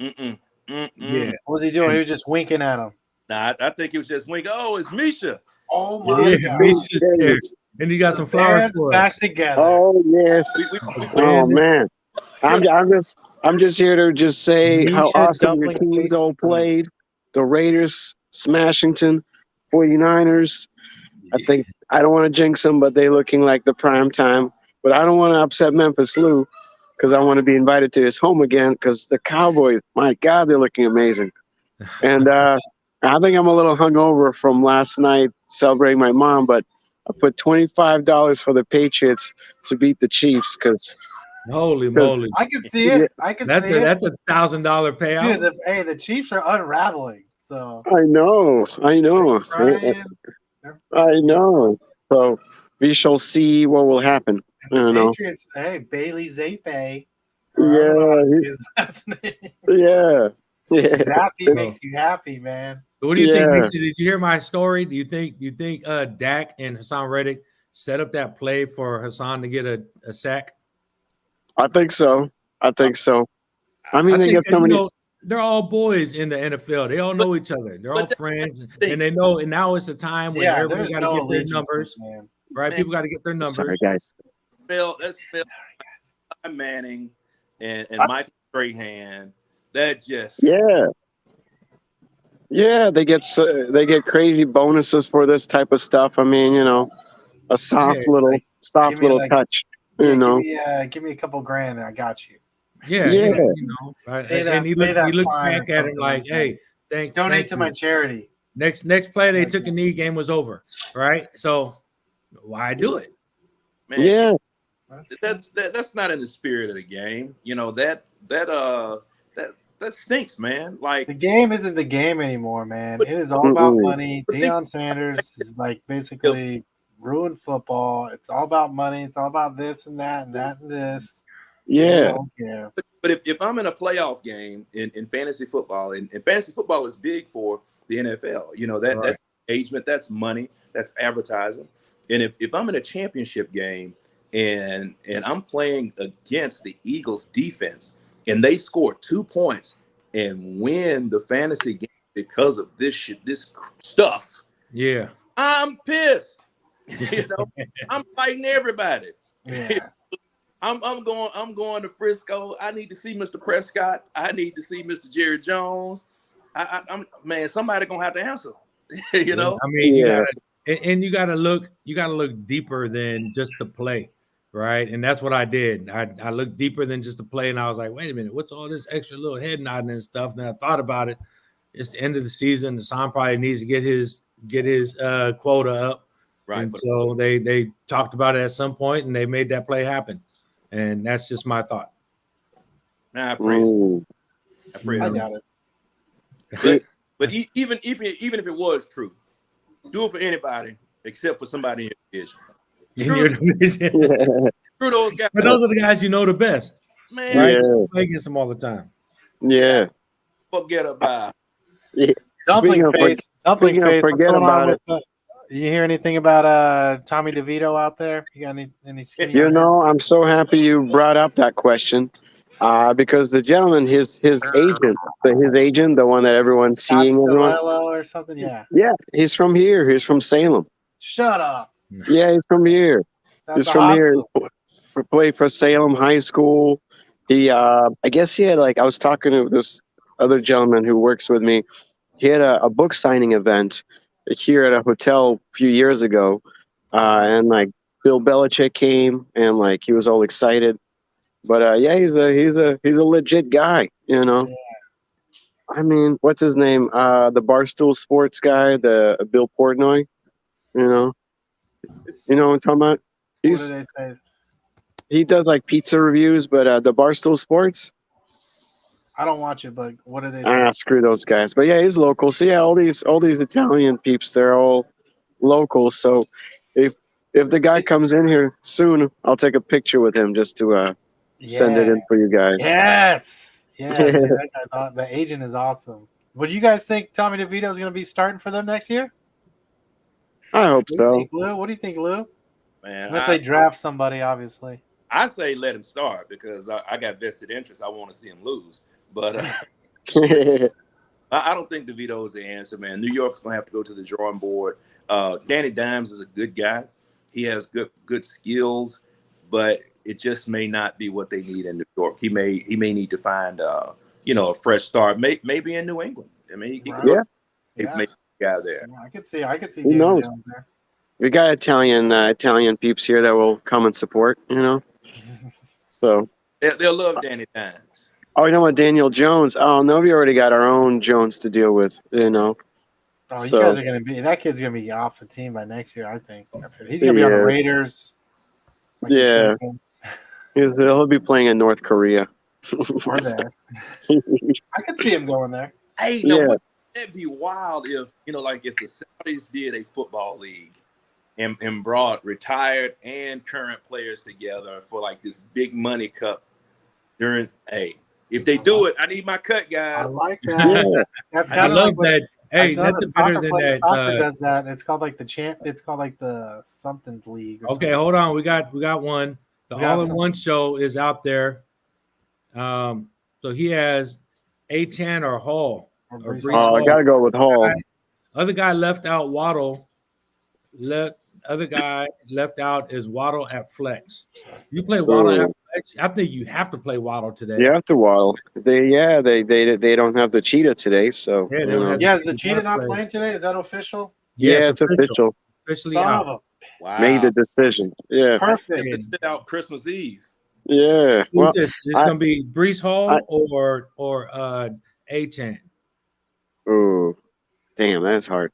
Mm-mm. Mm-mm. Yeah. What was he doing? He was just winking at him. Nah, I think he was just winking. Oh, it's Misha. Oh my Yeah, God! Mitch is there. And you got some flowers Bands for back us. together. Oh yes. Oh man. I'm just here to just say how Misha awesome your dumpling teams face all food. played. The Raiders, Smashington, 49ers. I don't want to jinx them, but they looking like the prime time. But I don't want to upset Memphis Lou because I want to be invited to his home again because the Cowboys, my God, they're looking amazing. And I think I'm a little hungover from last night celebrating my mom, but I put $25 for the Patriots to beat the Chiefs because Holy moly. I can see it. I can That's see it. that's $1,000 payout. Dude, the Chiefs are unraveling. So I know. Brian, I know. So we shall see what will happen. I don't know. Patriots. Hey, Bailey Zappe. Yeah. Yeah. Zappe makes you happy, man. What do you think, Yeah. Misha? Did you hear my story? Do you think Dak and Hassan Reddick set up that play for Hassan to get a sack? I think so. I mean, I they think get that, so many. they're all boys in the NFL. They all know each other. They're all friends, and they know. And now it's a time when everybody there's got to no get their allegiances, numbers, man. right? Man. People got to get their numbers. Sorry, guys. That's Eli Manning and Michael Strahan. That just Yeah, they get crazy bonuses for this type of stuff. I mean, a soft Give me touch. Give me a couple grand and I got you. Yeah. Right? Pay that- And he pay that looked fine or back at him something like, like that. "Hey, thank Donate to you. my charity. Next play, they took a knee. Game was over, right? So why do it? man. Yeah. That's not in the spirit of the game. That stinks, man. Like The game isn't the game anymore, man. It is all about money. Deion Sanders is like basically ruined football. It's all about money. It's all about this and that and that and this. Yeah. I don't care. But if I'm in a playoff game in fantasy football, and fantasy football is big for the NFL, Right. that's engagement, that's money, that's advertising. And if I'm in a championship game and I'm playing against the Eagles defense and they score 2 points and win the fantasy game because of this stuff, Yeah. I'm pissed. I'm fighting everybody. Yeah. I'm going to Frisco. I need to see Mr. Prescott. I need to see Mr. Jerry Jones. I'm somebody gonna have to answer. I mean, you gotta look deeper than just the play, right? And that's what I did. I looked deeper than just the play, and I was like, wait a minute, what's all this extra little head nodding and stuff? And then I thought about it. It's the end of the season. The Hassan probably needs to get his quota up. Right. And so they talked about it at some point, and they made that play happen. And that's just my thought. Nah, I praise. Ooh. I praise. I doubt it. But even if it was true, do it for anybody except for somebody in your division. In your division. Screw those guys. But those are the guys you know the best, Man, right? Yeah. You play against them all the time. Yeah. forget about. Yeah. Dumpling Speaking of face. Dumpling speaking of face. What's forget going on about with you hear anything about Tommy DeVito out there? You got any skinny You on him? know, I'm so happy you brought up that question, because the gentleman, his agent, the one that everyone's Scott seeing, everyone. Stiletto or something? Yeah. Yeah, he's from here. He's from Salem. Shut up. Yeah, he's from here. That's He's from awesome. here. Played for Salem High School. He, I guess he had I was talking to this other gentleman who works with me. He had a book signing event here at a hotel a few years ago, and Bill Belichick came and he was all excited. But yeah, he's a legit guy, you know. Yeah. I mean, what's his name? The Barstool Sports guy, the Bill Portnoy. You know what I'm talking about? What do they say? He does pizza reviews, but the Barstool Sports. I don't watch it, but what do they say? Screw those guys. But yeah, he's local. So yeah, all these Italian peeps, they're all local. So if the guy comes in here soon, I'll take a picture with him just to send it in for you guys. Yes. Yeah. Dude, that guy's the agent is awesome. What do you guys think Tommy DeVito is going to be starting for them next year? I hope What do you so. think, Lou? What do you think, Lou? Man, Unless they draft somebody, obviously. I say let him start because I got vested interest. I want to see him lose. But I don't think DeVito is the answer, man. New York's going to have to go to the drawing board. Danny Dimes is a good guy. He has good skills, but it just may not be what they need in New York. He may need to find a fresh start, maybe in New England. I mean, he could make a guy there. Yeah, I could see Who Danny knows? Jones there. We got Italian peeps here that will come and support, you know. So They'll love Danny Dimes. oh, you know what, Daniel Jones? Oh no, we already got our own Jones to deal with, you know. Oh, you So- guys are going to be – that kid's going to be off the team by next year, I think. He's going to be on the Yeah. Raiders. like he Yeah. should have He'll be playing in North Korea. been, or there. I could see him going there. Hey, Yeah. wouldn't that be wild if if the Saudis did a football league and brought retired and current players together for this big money cup during if they do it, I need my cut, I guys. like that. Yeah. That's I kind of love like what that. Hey, I know nothing the better soccer than player that. soccer does that. It's called It's called the something's league. Or Okay, something. hold on. We got one. The We got all-in-one show is out there. So he has Achan or Hall. Or or Brees Brees Hall. Oh, I gotta go with Hall. Other guy left out Waddle. Other guy left out is Waddle at flex. You play Waddle at flex. I think you have to play Waddle today. You have to Waddle. They don't have the cheetah today, so Yeah, they you don't know. have- Yeah, is the cheetah not playing today? Is that official? Yeah, it's official. Officially Son out. of a Wow. Made the decision. Yeah, perfect. They sit out Christmas Eve. yeah. Who's Well, this? It's I- gonna be Brees Hall I- or Achan. oh, damn, that's hard.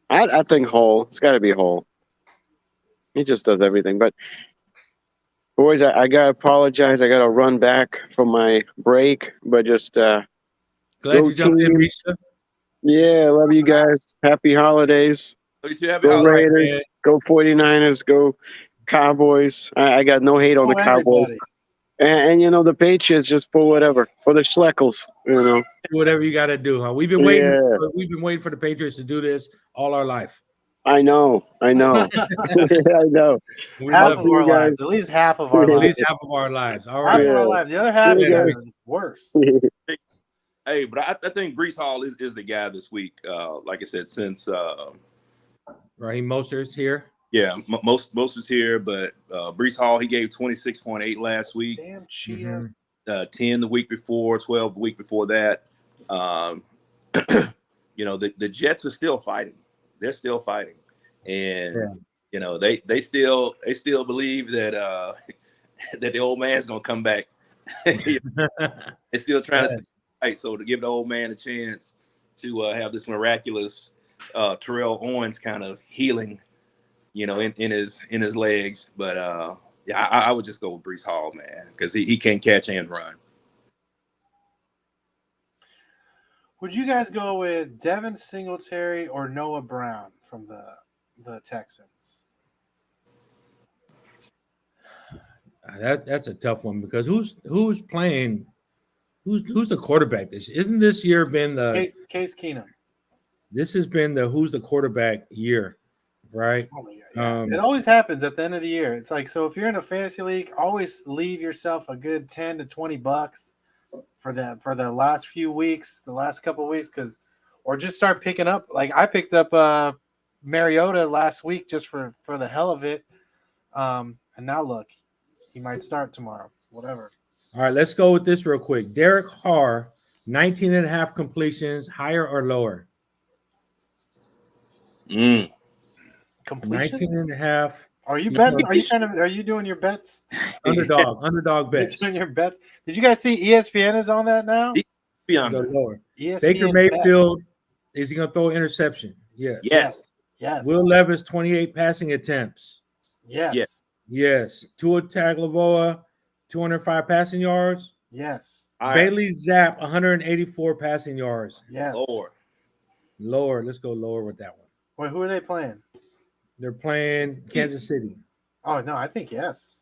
I think Hall. It's got to be Hall. He just does everything. But boys, I gotta apologize. I gotta run back from my break. But just Glad Go you jumped in, Teams. Risa. yeah, love you guys. Happy holidays. You two happy Go holidays. Raiders. man. Go 49ers. Go Cowboys. I got no hate on the Oh, Cowboys. everybody. And the Patriots just for whatever, for the Schleckles, you know. Do whatever you got to do, huh? We've been waiting. Yeah. We've been waiting for the Patriots to do this all our life. I know. I know. We Half love of it. our you guys. lives. At least half of our At At lives. least half of our lives. All Half right. of our lives. The other half Yeah. is worse. Hey, but I think Brees Hall is the guy this week. Like I said, since Raheem Mostert's here. yeah, most is here, but Brees Hall, he gave 26.8 last week, Damn cheetah. 10 the week before, 12 the week before that. The Jets are still fighting. They're still fighting, and they still believe that that the old man's gonna come back. They're still trying to fight. So to give the old man a chance to have this miraculous Terrell Owens kind of healing, in his legs. But I would just go with Brees Hall, man, because he can catch and run. Would you guys go with Devin Singletary or Noah Brown from the Texans? That's a tough one because who's playing? Who's the quarterback this? Isn't this year been the Case Keenum? This has been the who's the quarterback year, right? Oh my God, yeah. It always happens at the end of the year. It's like, so if you're in a fantasy league, always leave yourself a good $10 to $20 for the last few weeks, the last couple of weeks, or just start picking up. Like I picked up Mariota last week just for the hell of it, and now look, he might start tomorrow. Whatever. All right, let's go with this real quick. Derek Carr, 19 and a half completions, higher or lower? Completions? 19 and a half. Are you betting? Are you doing your bets? Underdog bets. You're doing your bets. Did you guys see ESPN is on that now? Lower. ESPN Baker Mayfield, is he going to throw an interception? Yes. Will Levis, 28 passing attempts. Yes. Tua Tagovailoa, 205 passing yards. Yes. Bailey Zapp, 184 passing yards. Yes. Lower. Let's go lower with that one. Wait, who are they playing? They're playing Kansas City. Oh no, I think yes.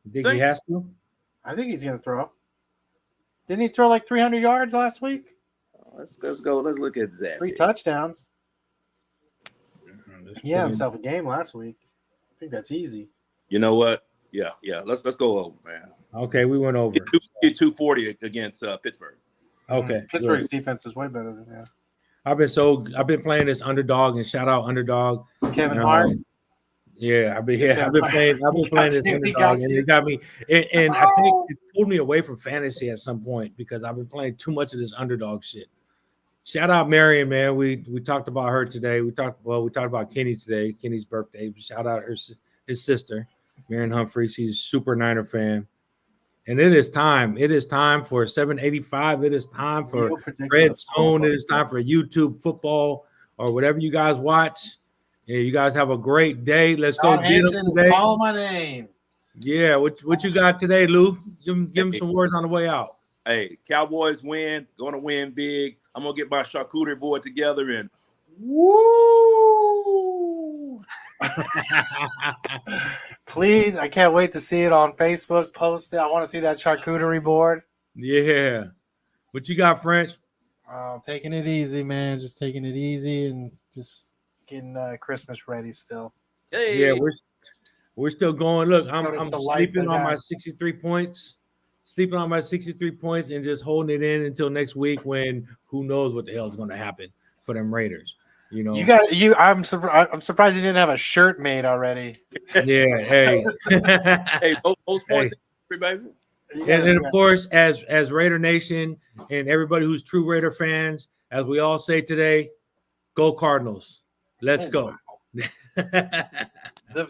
You think he has to? I think he's going to throw. Didn't he throw like 300 yards last week? Let's go. Let's look at that. 3 touchdowns. He had himself a game last week. I think that's easy. You know what? Yeah. Let's go over, man. Okay, we went over. 240 against Pittsburgh. Okay, Pittsburgh's defense is way better than that. I've been playing this underdog, and shout out underdog. Kevin Hart. I've been playing this underdog, and it got me. And I think it pulled me away from fantasy at some point because I've been playing too much of this underdog shit. Shout out Marion, man. We talked about her today. We talked about Kenny today. Kenny's birthday. Shout out his sister, Marion Humphrey. She's a super Niner fan. And it is time. It is time for 785. It is time for Red Zone. It is time for YouTube football or whatever you guys watch. Yeah, you guys have a great day. Let's go get them today. Call my name. Yeah, what you got today, Lou? Give him some words on the way out. Hey, Cowboys win. Going to win big. I'm gonna get my charcuterie board together and woo! Please, I can't wait to see it on Facebook. Post it. I want to see that charcuterie board. Yeah. What you got, French? Taking it easy, man. Just taking it easy and just getting Christmas ready still. Hey. Yeah, we're still going. Look, I'm sleeping on my 63 points. Sleeping on my 63 points and just holding it in until next week when who knows what the hell is going to happen for them Raiders. You know, I'm surprised you didn't have a shirt made already. Yeah, hey, hey, most points, baby. And of course, as Raider Nation and everybody who's true Raider fans, as we all say today, go Cardinals. Let's go. They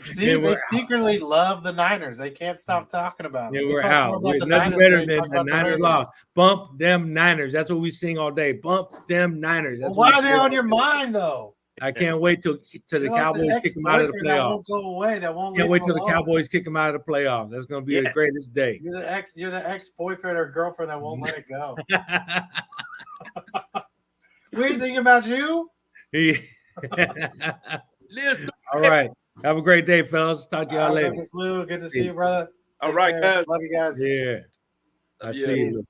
secretly love the Niners. They can't stop talking about it. Yeah, we're out. We're nothing better than the Niners loss. Bump them Niners. That's what we sing all day. Bump them Niners. That's why are they on your mind, though? I can't wait till the Cowboys kick them out of the playoffs. That won't go away. That won't. Can't wait till the Cowboys kick them out of the playoffs. That's going to be the greatest day. You're the ex-boyfriend or girlfriend that won't let it go. We thinking about you. All right. Have a great day, fellas. Talk to y'all later. Lou. Good to see you, brother. All right, guys. Love you guys. Yeah. I see you.